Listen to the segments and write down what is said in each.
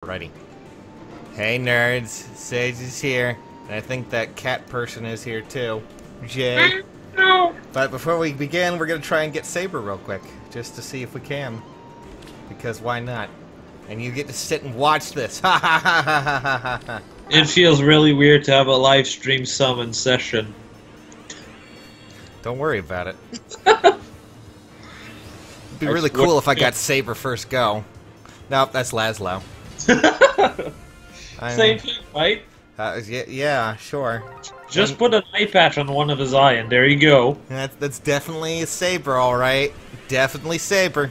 Alrighty. Hey nerds, Sage is here, and I think that cat person is here too. Jay. But before we begin, we're gonna try and get Saber real quick, just to see if we can. Because why not? And you get to sit and watch this. Ha ha ha ha ha ha ha. It feels really weird to have a live stream summon session. Don't worry about it. It'd be really cool if I got Saber first go. Nope, that's Laszlo. Same thing, right? Yeah, sure. Just put an eye patch on one of his eye, and there you go. That's definitely a Saber, alright. Definitely Saber.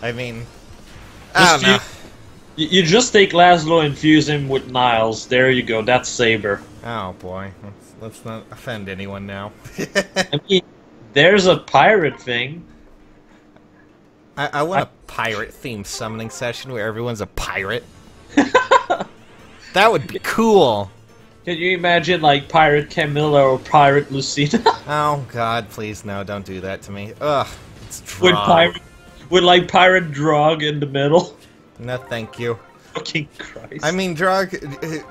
I mean, I don't know. You just take Laszlo and fuse him with Niles. There you go, that's Saber. Oh boy, let's not offend anyone now. I mean, there's a pirate thing. I want a pirate-themed summoning session where everyone's a pirate. That would be cool. Can you imagine, like, Pirate Camilla or Pirate Lucina? Oh god, please no, don't do that to me. Ugh, it's With like Pirate Drog in the middle. No, thank you. Fucking Christ. I mean, Drog,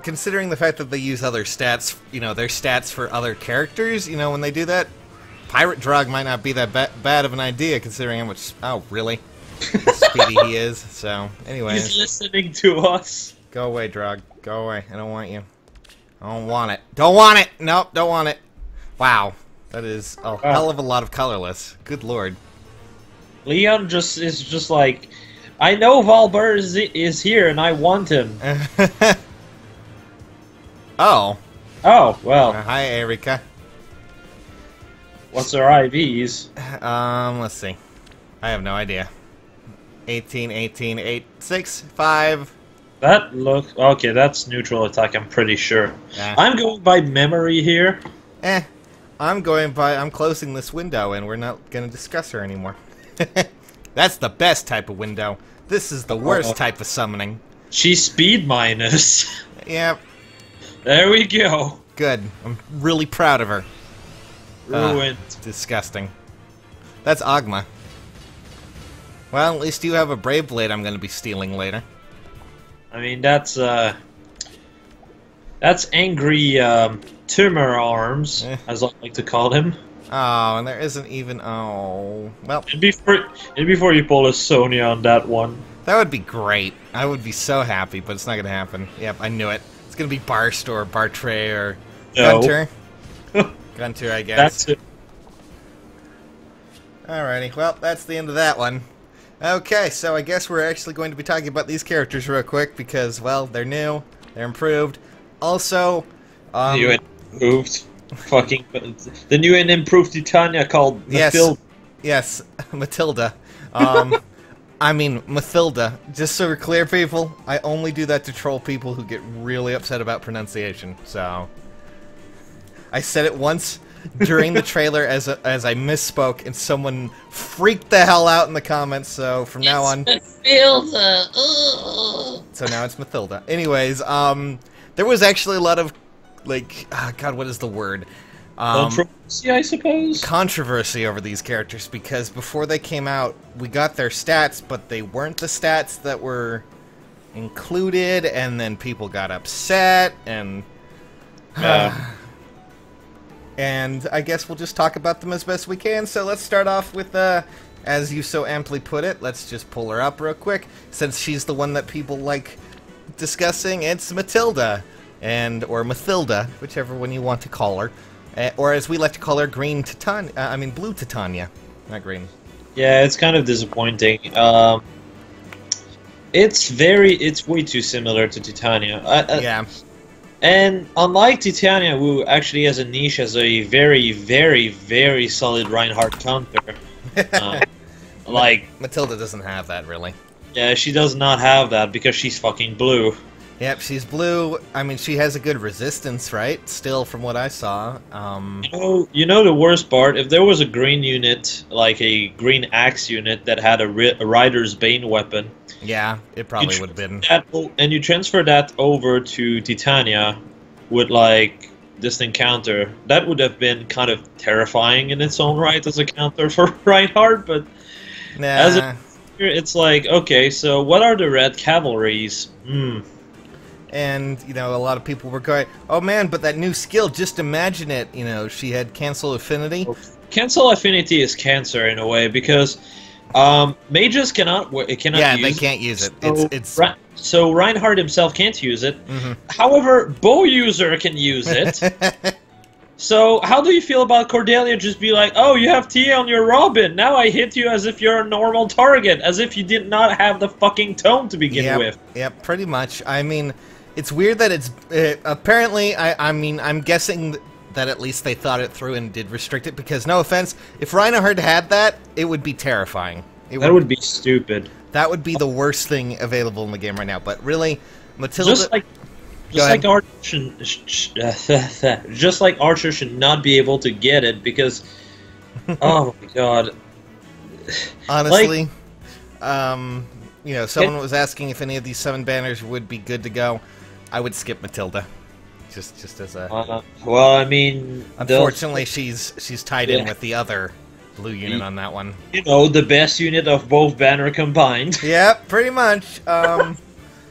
considering the fact that they use other stats, you know, their stats for other characters, you know, when they do that, Pirate Drog might not be that bad of an idea, considering how much... Oh, really? How speedy he is, so... Anyways. He's listening to us. Go away, Drog. Go away. I don't want you. I don't want it. Don't want it! Nope, don't want it. Wow. That is a hell of a lot of colorless. Good lord. Leon is just like... I know Valber is here, and I want him. Oh. Oh, well. Hi, Erika. What's our IVs? Let's see. I have no idea. 18, 18, 8, 6, 5. That look... Okay, that's neutral attack, I'm pretty sure. Yeah. I'm going by memory here. I'm closing this window, and we're not gonna discuss her anymore. That's the best type of window. This is the worst type of summoning. She's speed minus. Yep. There we go. Good. I'm really proud of her. Ruined. Disgusting. That's Agma. Well, at least you have a Brave Blade I'm going to be stealing later. I mean, that's angry tumor arms, as I like to call him. Oh, and there isn't even... Oh... Well... And before you pull a Sonya on that one. That would be great. I would be so happy, but it's not going to happen. Yep, I knew it. It's going to be Barst or Bartray or... No. Gunter. Gunter, I guess. That's it. Alrighty, well, that's the end of that one. Okay, so I guess we're actually going to be talking about these characters real quick, because, well, they're new, they're improved. Also, New and improved. Fucking... The new and improved Titania called Mathilda. Yes, Mathilda. I mean, Mathilda. Just so we're clear, people, I only do that to troll people who get really upset about pronunciation, so... I said it once during the trailer as I misspoke, and someone freaked the hell out in the comments, so from now on... Mathilda! So now it's Mathilda. Anyways, there was actually a lot of, like... God, what is the word? Controversy, I suppose? Controversy over these characters, because before they came out, we got their stats, but they weren't the stats that were included, and then people got upset, and... And I guess we'll just talk about them as best we can. So let's start off with, as you so amply put it, let's just pull her up real quick. Since she's the one that people like discussing, it's Mathilda. Or Mathilda, whichever one you want to call her. Or as we like to call her, Green Titania. Blue Titania. Not green. Yeah, it's kind of disappointing. It's way too similar to Titania. Yeah. And unlike Titania, who actually has a niche as a very, very, very solid Reinhardt counter, like... Mathilda doesn't have that, really. Yeah, she does not have that because she's fucking blue. Yep, she's blue. I mean, she has a good resistance, right? Still, from what I saw. You know the worst part? If there was a green unit, like a green axe unit, that had a Rider's Bane weapon... Yeah, it probably would have been. And you transfer that over to Titania with, like, distant counter. That would have been kind of terrifying in its own right as a counter for Reinhardt, but... Nah. it's like, okay, so what are the red cavalries? Hmm. And, you know, a lot of people were going, oh man, but that new skill, just imagine it. You know, she had cancel affinity. Cancel affinity is cancer in a way because mages cannot use Yeah, they can't use it. It's so Reinhardt himself can't use it. Mhm. However, bow user can use it. So how do you feel about Cordelia just be like, oh, you have TA on your Robin, now I hit you as if you're a normal target, as if you did not have the fucking tome to begin with. Yep, pretty much. I mean, it's weird that it's apparently. I mean, I'm guessing that at least they thought it through and did restrict it because, no offense, if Reinhardt had that, it would be terrifying. That would be stupid. That would be the worst thing available in the game right now. But really, Mathilda. Just like Archer should not be able to get it because, oh my god. Honestly, you know, someone was asking if any of these 7 banners would be good to go. I would skip Mathilda, just as a. Well, I mean, unfortunately, she's tied in with the other blue unit on that one. You know, the best unit of both banner combined. Yep, pretty much.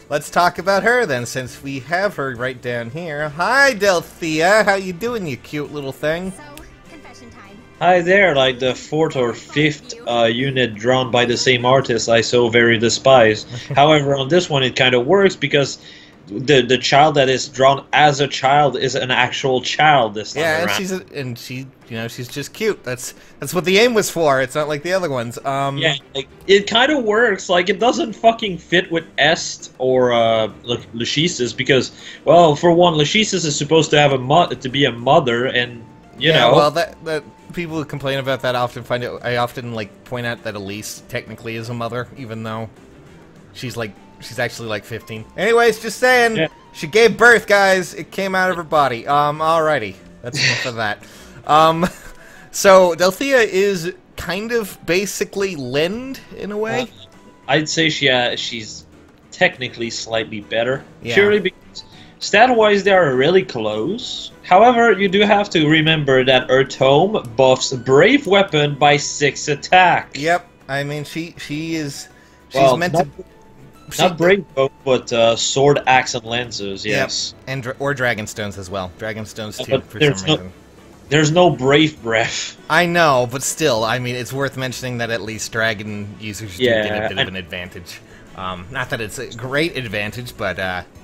Let's talk about her then, since we have her right down here. Hi, Delthea. How you doing, you cute little thing? So, confession time. Hi there, like the 4th or 5th unit drawn by the same artist I so very despise. However, on this one it kind of works because the child that is drawn as a child is an actual child this time around. And she you know, she's just cute. That's what the aim was for. It's not like the other ones. Yeah, like, it kind of works. Like, it doesn't fucking fit with Est or Lachesis because, well, for one, Lachesis is supposed to have to be a mother, and you know. Well, that people who complain about that often find it. I often like point out that Elise technically is a mother, even though she's actually like 15. Anyways, just saying, yeah. She gave birth, guys. It came out of her body. Alrighty, that's enough of that. So Delthea is kind of basically Lind in a way. I'd say she's technically slightly better. Yeah. Purely because stat-wise they are really close. However, you do have to remember that her tome buffs Brave Weapon by 6 attack. Yep. I mean, she's meant to. Not Brave Bow, but Sword, Axe, and Lances, yes. Yep. And or Dragonstones as well. Dragonstones too, for some reason. There's no Brave Breath. I know, but still, I mean, it's worth mentioning that at least Dragon users do get a bit of an advantage. Not that it's a great advantage, but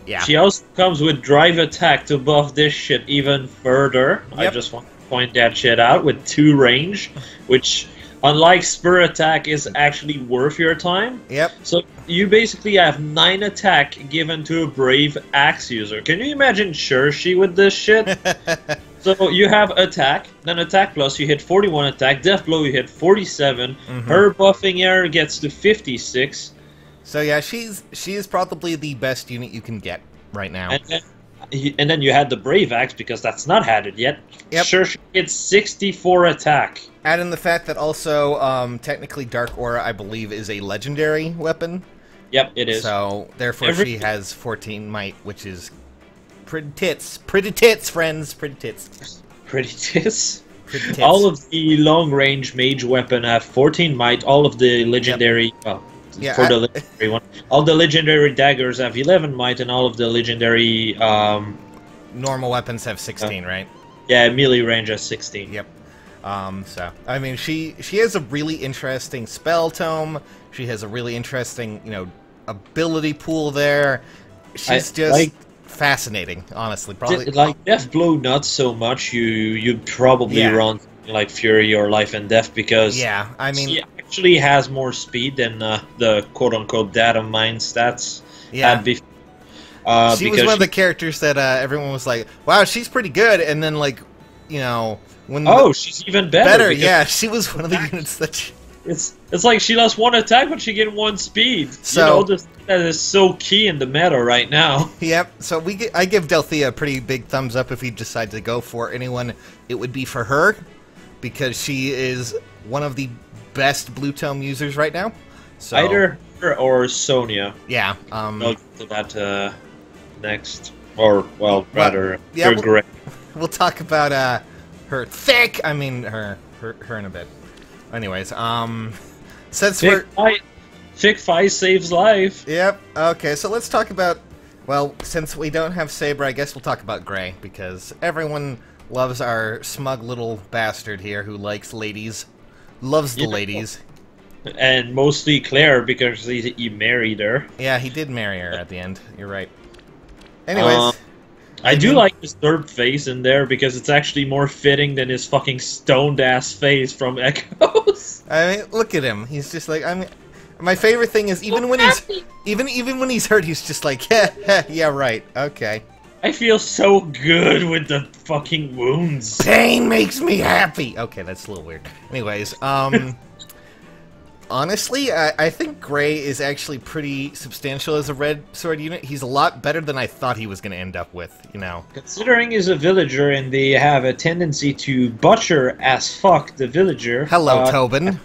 yeah. She also comes with Drive Attack to buff this shit even further. Yep. I just want to point that shit out with 2 range, which, unlike Spur Attack, is actually worth your time. Yep. So you basically have 9 attack given to a Brave Axe user. Can you imagine Shershi with this shit? So you have attack, then attack plus, you hit 41 attack, death blow you hit 47, her buffing error gets to 56. So yeah, she is probably the best unit you can get right now. And then you had the Brave Axe, because that's not added yet. Yep. Sure, it's 64 attack. Add in the fact that also, technically Dark Aura, I believe, is a legendary weapon. Yep, it is. So, therefore she has 14 might, which is pretty tits. Pretty tits, friends. Pretty tits. Pretty tits? Pretty tits. All of the long-range mage weapon have 14 might. All of the legendary... Yep. For the legendary one. All the legendary daggers have 11 might, and all of the legendary... normal weapons have 16, right? Yeah, melee range has 16. Yep. So, I mean, she has a really interesting spell tome. She has a really interesting, you know, ability pool there. She's just fascinating, honestly. Probably like Death Blow, not so much. You'd probably run like Fury or Life and Death because I mean, she actually has more speed than the quote-unquote data mine stats. Yeah. She was one of the characters that everyone was like, "Wow, she's pretty good," and then like, you know, when she's even better. Yeah, she was one of the units that. It's like she lost 1 attack, but she gained 1 speed. So you know, that is so key in the meta right now. Yep. So I give Delthea a pretty big thumbs up if he decides to go for anyone. It would be for her, because she is one of the best Blue Tome users right now. So either her or Sonya. Yeah. I'll get to that next, or well, rather, great. We'll talk about her thick. I mean her in a bit. Anyways, since we're Thick Fight saves life. Yep. Okay, so let's talk about... Well, since we don't have Saber, I guess we'll talk about Gray, because everyone loves our smug little bastard here who likes ladies. Loves the ladies. And mostly Claire, because he married her. Yeah, he did marry her at the end. You're right. Anyways... I do like his third face in there, because it's actually more fitting than his fucking stoned-ass face from Echoes. I mean, look at him. He's just like... I mean, my favorite thing is even when he's... Even when he's hurt, he's just like, yeah, right, okay. I feel so good with the fucking wounds. Pain makes me happy! Okay, that's a little weird. Anyways, honestly, I think Gray is actually pretty substantial as a Red Sword unit. He's a lot better than I thought he was going to end up with, you know. Considering he's a villager and they have a tendency to butcher as fuck the villager. Hello, Tobin.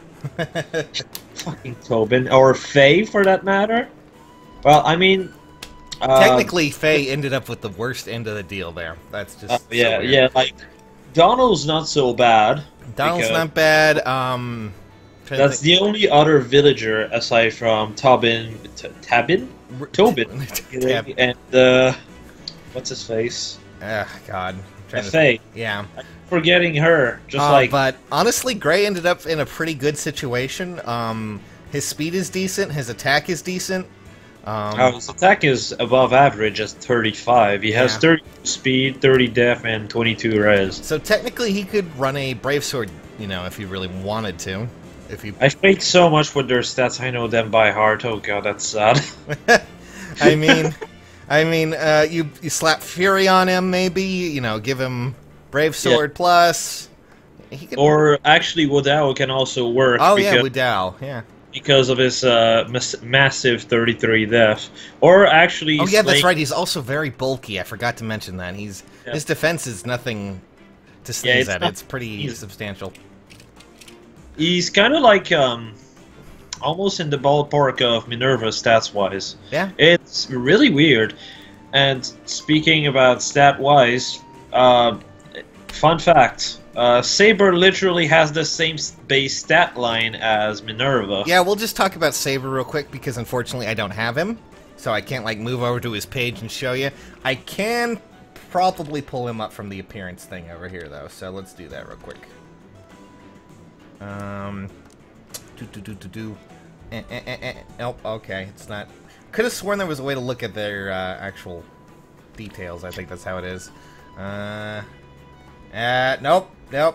Fucking Tobin. Or Faye, for that matter. Well, I mean... technically, Faye ended up with the worst end of the deal there. That's just yeah, so weird. yeah, like... Donald's not so bad. Donald's not bad, That's the only other villager aside from Tobin, and what's his face? God, Faye. Yeah, I'm forgetting her. Just but honestly, Gray ended up in a pretty good situation. His speed is decent. His attack is decent. His attack is above average at 35. He has 30 speed, 30 def, and 22 res. So technically, he could run a Brave Sword, you know, if he really wanted to. I played so much with their stats, I know them by heart. Oh god, that's sad. I mean, you slap Fury on him, maybe, you know, give him Brave Sword plus. Or actually, Wudao can also work. Oh yeah, Wudao, yeah. Because of his massive 33 def. Or actually... Oh yeah, that's right, he's also very bulky, I forgot to mention that. His defense is nothing to sneeze at, it's pretty substantial. He's kind of like, almost in the ballpark of Minerva stats-wise. Yeah. It's really weird. And speaking about stat-wise, fun fact, Saber literally has the same base stat line as Minerva. Yeah, we'll just talk about Saber real quick, because unfortunately I don't have him. So I can't, like, move over to his page and show you. I can probably pull him up from the appearance thing over here, though. So let's do that real quick. Nope, okay, it's not. Could have sworn there was a way to look at their actual details. I think that's how it is. Nope,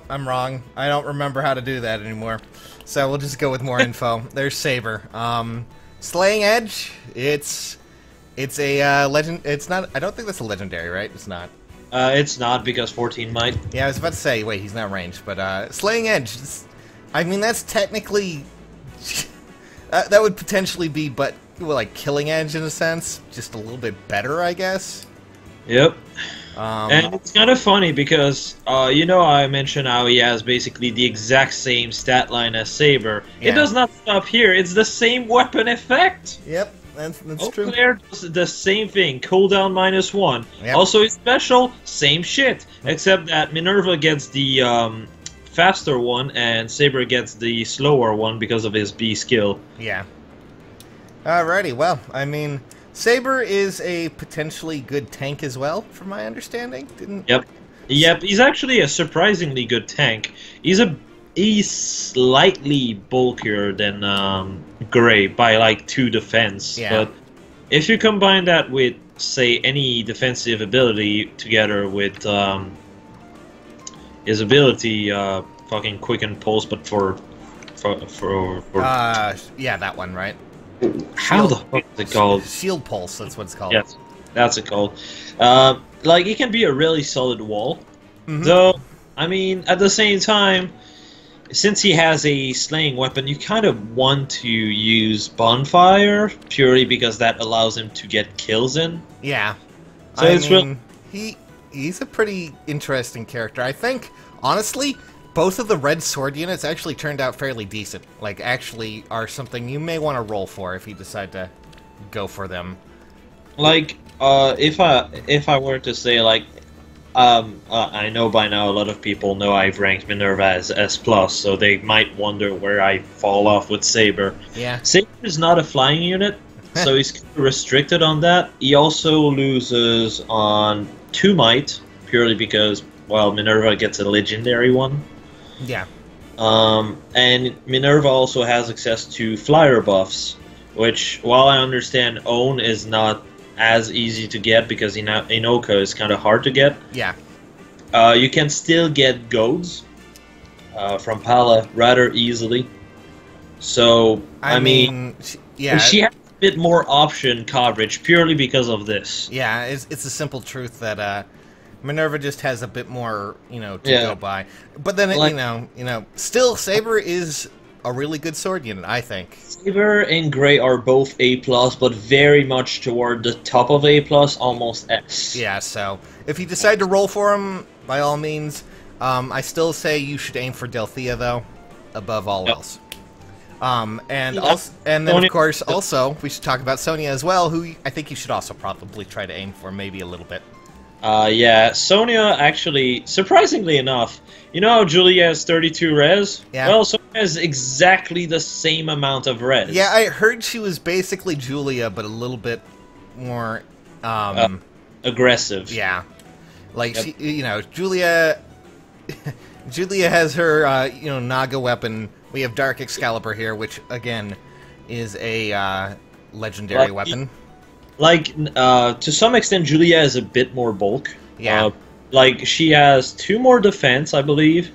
I'm wrong. I don't remember how to do that anymore. So we'll just go with more info. There's Saber. Slaying Edge. It's a legend. It's not. I don't think that's a legendary, right? It's not. It's not, because 14 might. Yeah, I was about to say. Wait, he's not ranged, but Slaying Edge. I mean, that's technically... that would potentially be, but, well, like, Killing Edge in a sense. Just a little bit better, I guess. Yep. And it's kind of funny because, you know, I mentioned how he has basically the exact same stat line as Saber. Yeah. It does not stop here. It's the same weapon effect. Yep, that's true. Claire does the same thing. Cooldown -1. Yep. Also, his special, same shit. Except that Minerva gets the... faster one, and Saber gets the slower one because of his B skill. Yeah. Alrighty, well, I mean, Saber is a potentially good tank as well, from my understanding. Yep, he's actually a surprisingly good tank. He's slightly bulkier than Gray by like 2 defense. Yeah. But if you combine that with, say, any defensive ability together with his ability, fucking Quicken Pulse, but for yeah, that one, right? How the fuck is it called? Shield Pulse, that's what it's called. Yes, that's it called. Like, it can be a really solid wall. Mm-hmm. Though, I mean, at the same time, since he has a slaying weapon, you kind of want to use Bonfire, purely because that allows him to get kills in. Yeah. So it's real... He's a pretty interesting character. I think, honestly, both of the Red Sword units actually turned out fairly decent. Like, actually are something you may want to roll for if you decide to go for them. Like, if I were to say, like, I know by now a lot of people know I've ranked Minerva as S+, so they might wonder where I fall off with Saber. Yeah. Saber is not a flying unit, so he's kind of restricted on that. He also loses on 2 Might, purely because, well, Minerva gets a legendary one. Yeah. And Minerva also has access to flyer buffs, which, while I understand Own is not as easy to get because Inoka is kind of hard to get. Yeah. You can still get goads from Pala rather easily. So, I mean she has a bit more option coverage purely because of this. Yeah, it's a simple truth that Minerva just has a bit more, to go by. But then, still, Saber is a really good sword unit, I think. Saber and Grey are both A+, but very much toward the top of A+, almost S. Yeah, so if you decide to roll for him, by all means, I still say you should aim for Delthea, though, above all else. And then, of course, also, we should talk about Sonya as well, who I think you should also probably try to aim for maybe a little bit. Yeah, Sonya actually, surprisingly enough, you know how Julia has 32 res? Yeah. Well, Sonya has exactly the same amount of res. Yeah, I heard she was basically Julia, but a little bit more, aggressive. Yeah. Like, she, Julia... Julia has her, Naga weapon. We have Dark Excalibur here, which, again, is a, legendary weapon. To some extent, Julia is a bit more bulk. Yeah. She has 2 more defense, I believe,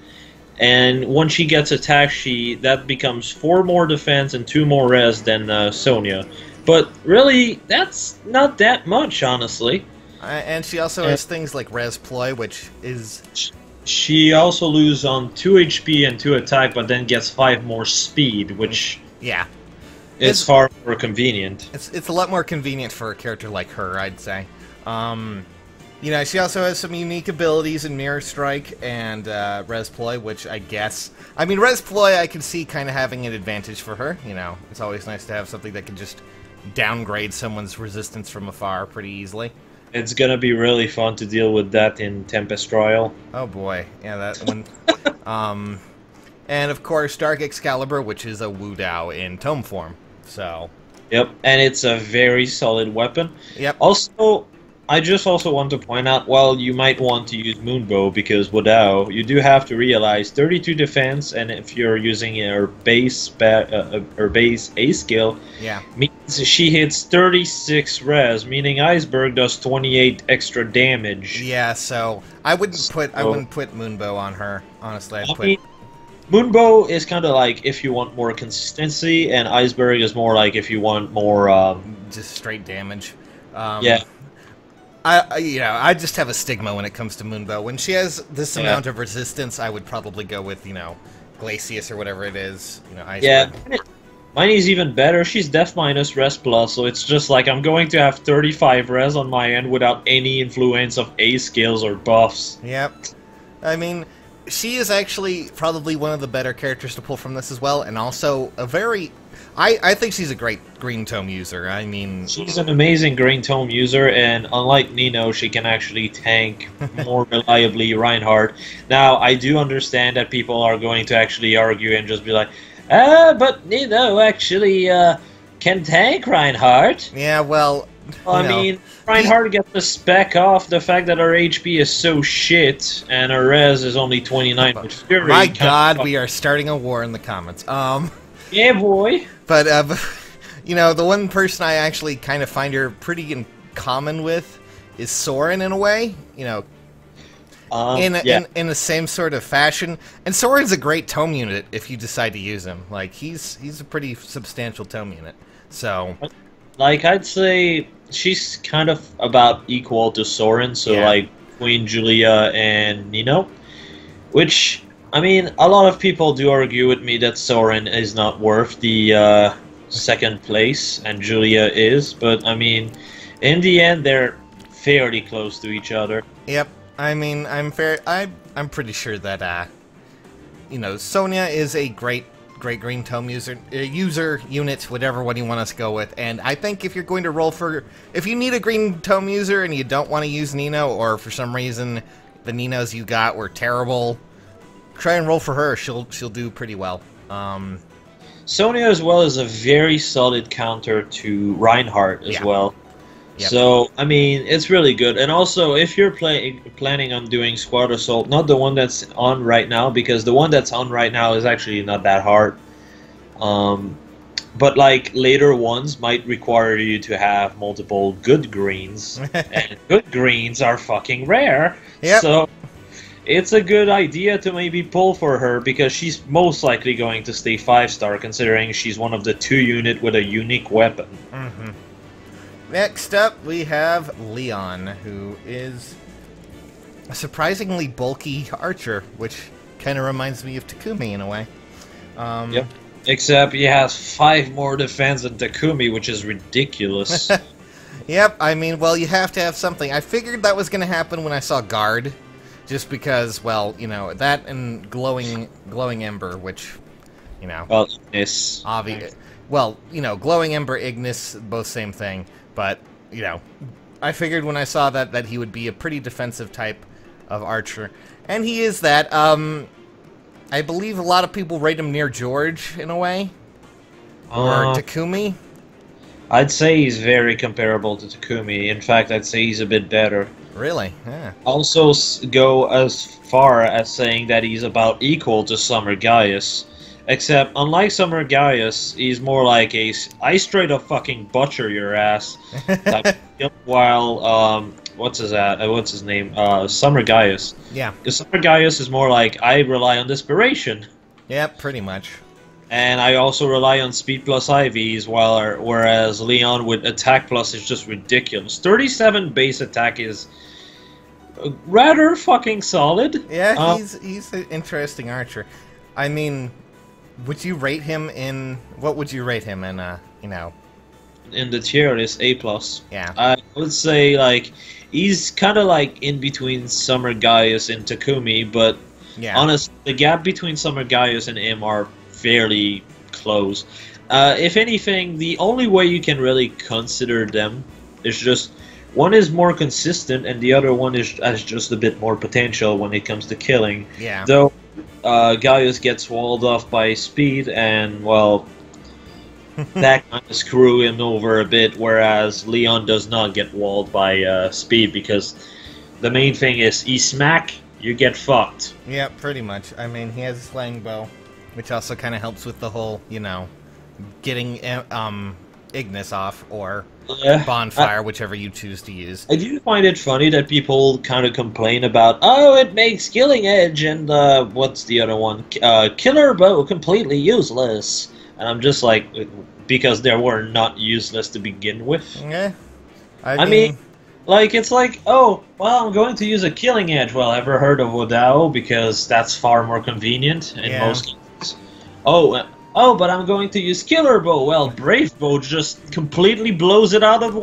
and when she gets attacked, that becomes 4 more defense and 2 more res than Sonya. But really, that's not that much, honestly. And she also has things like Res Ploy, which is... She also loses on 2 HP and 2 attack, but then gets 5 more speed, which... Yeah. It's far more convenient. It's a lot more convenient for a character like her, I'd say. She also has some unique abilities in Mirror Strike and Res Ploy, which I guess... I mean, Res Ploy I can see kind of having an advantage for her, It's always nice to have something that can just downgrade someone's resistance from afar pretty easily. It's gonna be really fun to deal with that in Tempest Royal. Oh boy, yeah, that one. And of course, Dark Excalibur, which is a Wu Dao in tome form. So. Yep, and it's a very solid weapon. Yep. Also, I just also want to point out, well, you might want to use Moonbow because Wu Dao, you do have to realize 32 defense, and if you're using her base A skill, yeah, means she hits 36 res, meaning Iceberg does 28 extra damage. Yeah, so I wouldn't put Moonbow on her. Honestly, I'd put. Moonbow is kind of like if you want more consistency, and Iceberg is more like if you want more just straight damage. Yeah. I just have a stigma when it comes to Moonbow. When she has this amount of resistance, I would probably go with, Glacius or whatever it is. Iceberg. Yeah, mine is even better. She's Def minus Res plus, so it's just like I'm going to have 35 res on my end without any influence of A skills or buffs. Yep. I mean, she is actually probably one of the better characters to pull from this as well, and also a very... I think she's a great Green Tome user. I mean... She's an amazing Green Tome user, and unlike Nino, she can actually tank more reliably Reinhardt. Now, I do understand that people are going to actually argue and just be like, but Nino actually can tank Reinhardt. Yeah, well... I mean, Reinhardt gets the spec off the fact that her HP is so shit, and her res is only 29, which is very... My god, we are starting a war in the comments. Yeah, boy. But, the one person I actually kind of find her pretty in common with is Soren in a way, in the same sort of fashion. And Soren's a great tome unit if you decide to use him. Like, he's a pretty substantial tome unit. So... Like, I'd say she's kind of about equal to Soren, so, like, Queen Julia and Nino. Which... I mean, a lot of people do argue with me that Soren is not worth the second place, and Julia is, but I mean, in the end, they're fairly close to each other. Yep. I mean, I'm pretty sure that, Sonya is a great Green Tome user unit, whatever one you want us to go with, and I think if you're going to roll for... If you need a Green Tome user and you don't want to use Nino, or for some reason... the Ninos you got were terrible. Try and roll for her. She'll do pretty well. Sonya as well is a very solid counter to Reinhardt as well. Yep. So, I mean, it's really good. And also, if you're planning on doing Squad Assault, not the one that's on right now, because the one that's on right now is actually not that hard. But, like, later ones might require you to have multiple good greens. And good greens are fucking rare. Yep. So, it's a good idea to maybe pull for her, because she's most likely going to stay 5-star, considering she's one of the 2 unit with a unique weapon. Mm-hmm. Next up, we have Leon, who is a surprisingly bulky archer, which kind of reminds me of Takumi in a way. Yep. Except he has 5 more defense than Takumi, which is ridiculous. Yep, I mean, well, you have to have something. I figured that was going to happen when I saw Guard, just because, well, you know, that and Glowing Ember, which, you know... Well, Ignis. Well, you know, Glowing Ember, Ignis, both same thing. But, you know, I figured when I saw that he would be a pretty defensive type of archer. And he is that. I believe a lot of people rate him near George, in a way. Or Takumi. I'd say he's very comparable to Takumi. In fact, I'd say he's a bit better. Really? Yeah. Also go as far as saying that he's about equal to Summer Gaius. Except, unlike Summer Gaius, he's more like I straight up fucking butcher your ass type of, while, what's his name? Summer Gaius. Yeah. Because Summer Gaius is more like, I rely on desperation. Yeah, pretty much. And I also rely on speed plus IVs, whereas Leon with attack plus is just ridiculous. 37 base attack is rather fucking solid. Yeah, he's an interesting archer. I mean... Would you rate him in... What would you rate him in, you know? In the tier list, A+. Yeah. I would say, like, he's kind of, like, in between Summer Gaius and Takumi, but yeah. Honestly, the gap between Summer Gaius and him are fairly close. If anything, the only way you can really consider them is just... One is more consistent, and the other one has just a bit more potential when it comes to killing. Yeah. Though... Gaius gets walled off by speed, and, well, that kind of screw him over a bit, whereas Leon does not get walled by speed, because the main thing is, he smack, you get fucked. Yeah, pretty much. I mean, he has a slang bow, which also kind of helps with the whole, you know, getting Ignis off, or bonfire, whichever you choose to use. I do find it funny that people kind of complain about, oh, it makes Killing Edge and, what's the other one? Killer Bow completely useless. And I'm just like, because they were not useless to begin with. Yeah. I mean, like, it's like, oh, well, I'm going to use a Killing Edge. Well, ever heard of Wodao? Because that's far more convenient in most cases. Oh, but I'm going to use Killer Bow. Well, Brave Bow just completely blows it out of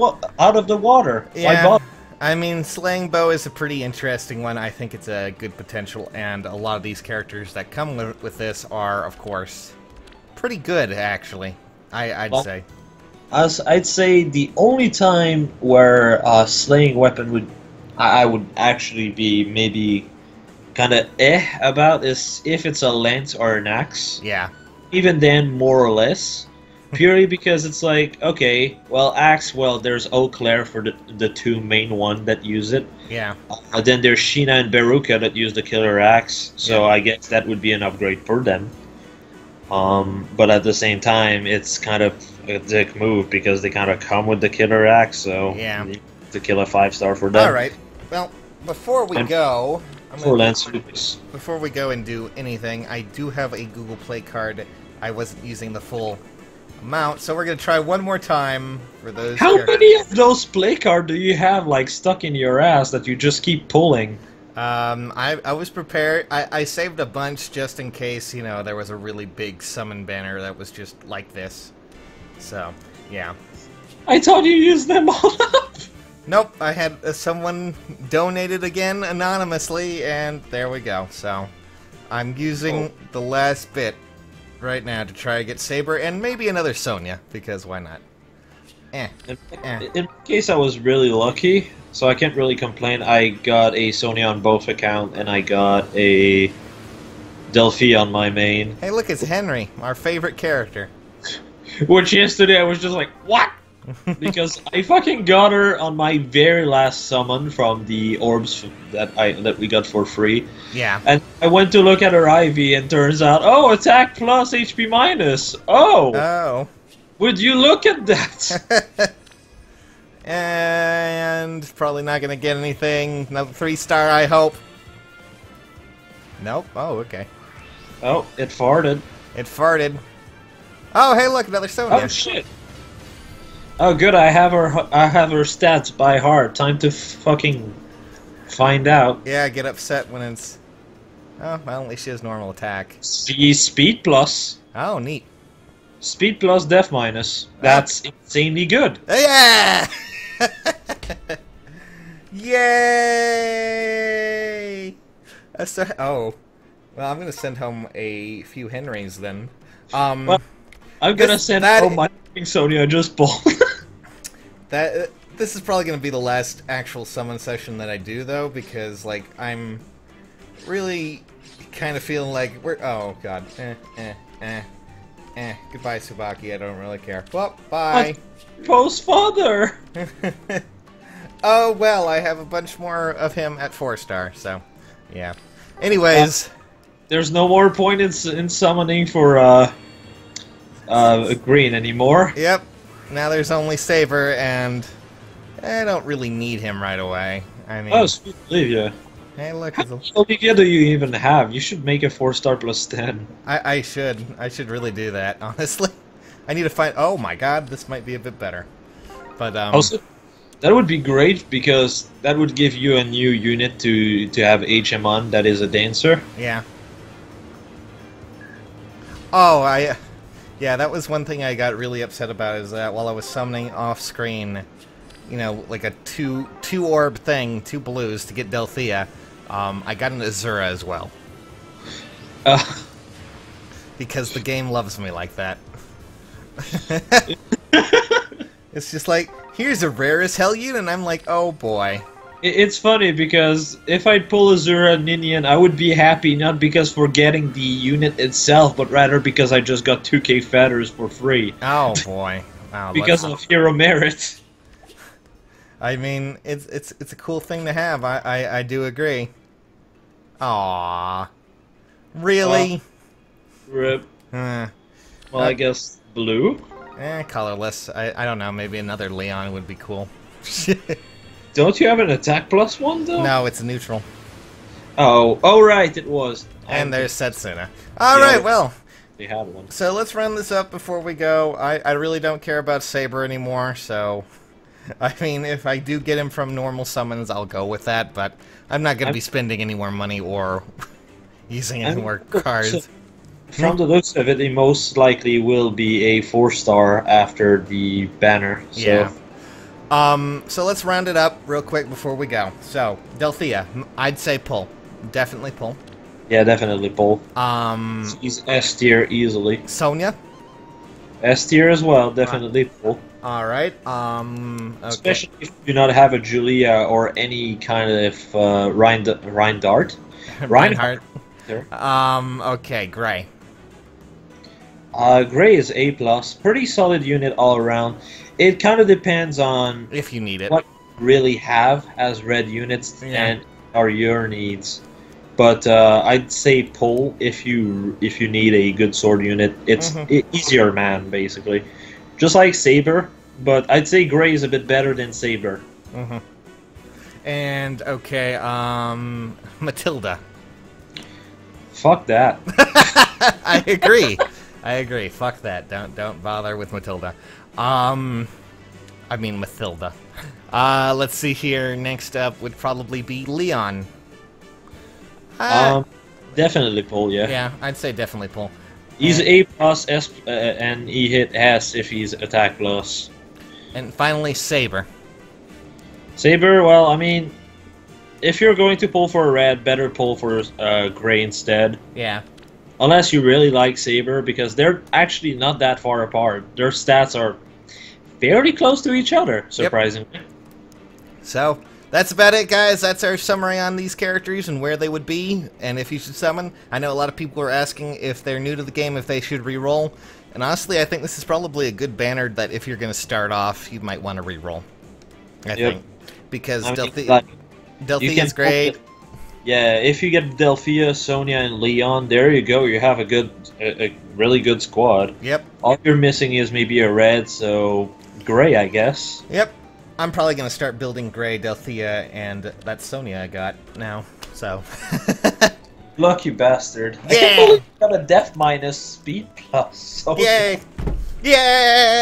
the water. Yeah, I mean, Slaying Bow is a pretty interesting one. I think it's a good potential, and a lot of these characters that come with this are, of course, pretty good, actually. I'd say. I'd say the only time where Slaying Weapon I would actually be maybe kind of about is if it's a lance or an axe. Yeah. Even then, more or less. Purely because it's like, okay, well, axe, well, there's Eau Claire for the 2 main one that use it. Yeah. Then there's Sheena and Beruka that use the killer axe, so I guess that would be an upgrade for them. But at the same time, it's kind of a dick move because they kind of come with the killer axe, so to kill a 5-star for them. Alright, well, before we go... Before we go and do anything, I do have a Google Play card. I wasn't using the full amount, so we're going to try one more time for those. How many of those play cards do you have, like, stuck in your ass that you just keep pulling? I was prepared. I saved a bunch just in case, you know, there was a really big summon banner that was just like this. So, yeah. I thought you used them all up! Nope, I had someone donated again anonymously, and there we go. So, I'm using the last bit right now to try to get Saber, and maybe another Sonya, because why not? In case I was really lucky, So I can't really complain. I got a Sonya on both account, and I got a Delphi on my main. Hey, look, it's Henry, our favorite character. Which yesterday I was just like, what? Because I fucking got her on my very last summon from the orbs that we got for free. Yeah. And I went to look at her IV, and turns out, oh, attack plus, HP minus. Oh. Oh. Would you look at that? And probably not gonna get anything. Another 3-star, I hope. Nope. Oh, okay. Oh, it farted. It farted. Oh, hey, look, another Sonya. Oh shit. Oh good, I have her stats by heart. Time to fucking find out. Yeah, I get upset when it's... Oh, well, at least she has normal attack. Speed plus. Oh, neat. Speed plus death minus. That's insanely good. Yeah! Yay! Oh. Well, I'm gonna send home a few Henrys then. Well, I'm gonna send home my Sonya just ball. This is probably gonna be the last actual summon session that I do, though, because, like, I'm really kind of feeling like we're... Oh, God. Goodbye, Tsubaki. I don't really care. Well, bye. Post father. Oh, well, I have a bunch more of him at 4-star, so, yeah. Anyways... There's no more point in summoning for, green anymore. Yep. Now there's only Saber, and I don't really need him right away. I mean... Oh, sweet, believe you. Hey, look, How many do you even have? You should make a 4-star plus 10. I should. I should really do that, honestly. I need to find... Oh my god, this might be a bit better. But, Also, that would be great, because that would give you a new unit to have HM on that is a dancer. Yeah. Oh, yeah, that was one thing I got really upset about, is that while I was summoning off-screen, you know, like a two-orb thing, 2 blues to get Delphia, I got an Azura as well. Because the game loves me like that. It's just like, here's a rare as hell unit, and I'm like, oh boy. It's funny, because if I'd pull Azura Ninian, I would be happy, not because for getting the unit itself, but rather because I just got 2k feathers for free. Oh boy. Wow, because of hero merit. I mean, it's a cool thing to have. I do agree. Aww. Really? Rip. Well, I guess blue? Colorless. I don't know. Maybe another Leon would be cool. Don't you have an attack plus 1, though? No, it's a neutral. Oh, right, it was. And there's Setsuna. Alright, well. They had one. So let's run this up before we go. I really don't care about Saber anymore, so... I mean, if I do get him from normal summons, I'll go with that, but I'm not going to be spending any more money or using any more cards. From the looks of it, he most likely will be a 4-star after the banner. So. Yeah. So let's round it up real quick before we go. So, Delphia, I'd say pull. Definitely pull. Yeah, definitely pull. He's S tier easily. Sonya? S tier as well, definitely pull. Alright, okay. Especially if you do not have a Julia or any kind of Reinhardt. Reinhardt. Okay, Gray. Gray is A+. Pretty solid unit all around. It kind of depends on if you need it. What you really have as red units and are your needs. But I'd say pull if you need a good sword unit. It's easier man, basically. Just like Saber, but I'd say Gray is a bit better than Saber. And, okay, Mathilda. Fuck that. I agree. I agree. Fuck that. Don't bother with Mathilda. I mean Mathilda. Let's see here. Next up would probably be Leon. Definitely pull, yeah. Yeah, I'd say definitely pull. He's A+, S, and he hit S if he's attack plus. And finally, Saber. Saber, well, I mean, if you're going to pull for a red, better pull for Gray instead. Yeah. Unless you really like Saber, because they're actually not that far apart. Their stats are fairly close to each other, surprisingly. So, that's about it, guys. That's our summary on these characters and where they would be, and if you should summon. I know a lot of people are asking if they're new to the game, if they should re-roll. And honestly, I think this is probably a good banner that if you're going to start off, you might want to re-roll. I think. Because Delphia's great. Yeah, if you get Delphia, Sonia, and Leon, there you go. You have a really good squad. Yep. All you're missing is maybe a red, so gray, I guess. Yep. I'm probably going to start building gray Delphia, and that's Sonia I got now, so... Lucky bastard. Yeah. I can't believe you got a Def minus speed plus. So Yay! Yay!